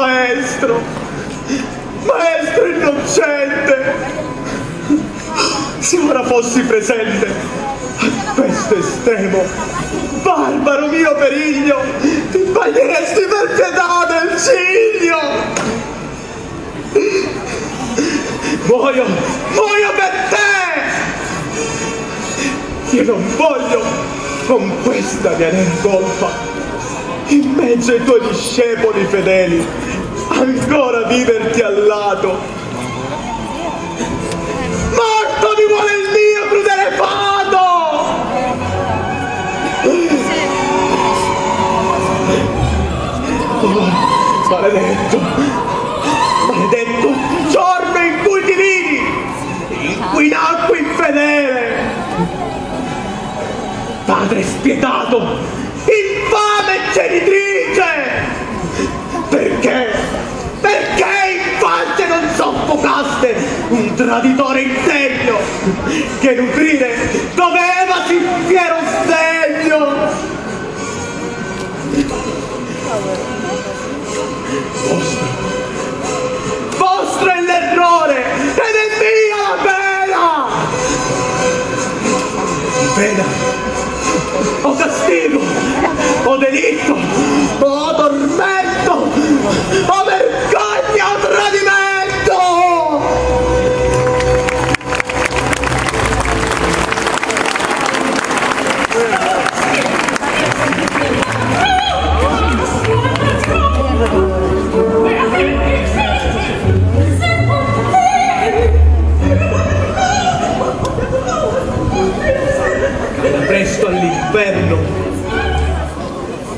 maestro, maestro innocente, se ora fossi presente a questo estremo, barbaro mio periglio, ti baglieresti per pietà del ciglio. Muoio per te! Io non voglio, con questa mia nera colpa, in mezzo ai tuoi discepoli fedeli, ancora viverti al lato. Morto mi vuole il mio crudele fato! Oh, maledetto, maledetto il giorno in cui ti vidi, in cui nacque infedele. Padre spietato, infame genitrice! Perché infante non soffocaste un traditore indegno che nutrire dovevasi fiero sdegno? Vostro è l'errore ed è mia la pena! Pena! O castigo, o delitto, o tormento, o vergogna, o tradimento! Presto all'inferno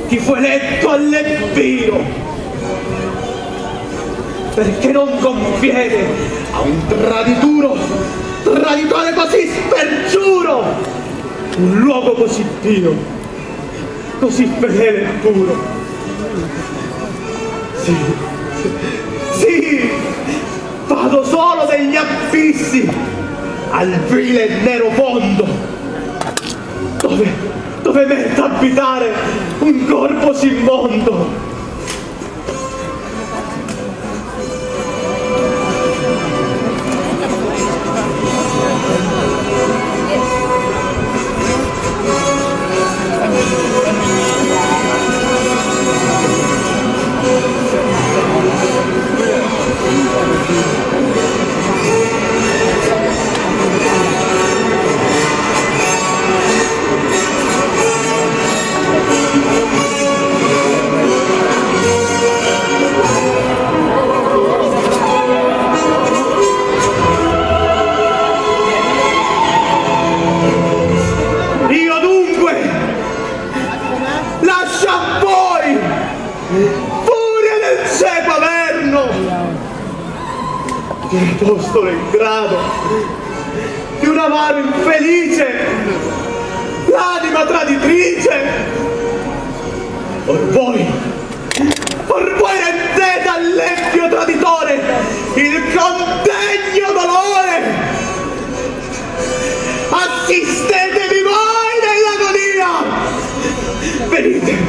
chi fu eletto all'Empiro, perché non conviene a un traditore così spergiuro, un luogo così pio, così fedele e puro. Sì, vado solo degli abissi al vile e nero fondo, dove merita abitare un corpo sì immondo. Apostolo in grado di una mano infelice, l'anima traditrice. Or voi rendete all'empio traditore il contegno dolore. Assistetevi voi nell'agonia. Venite,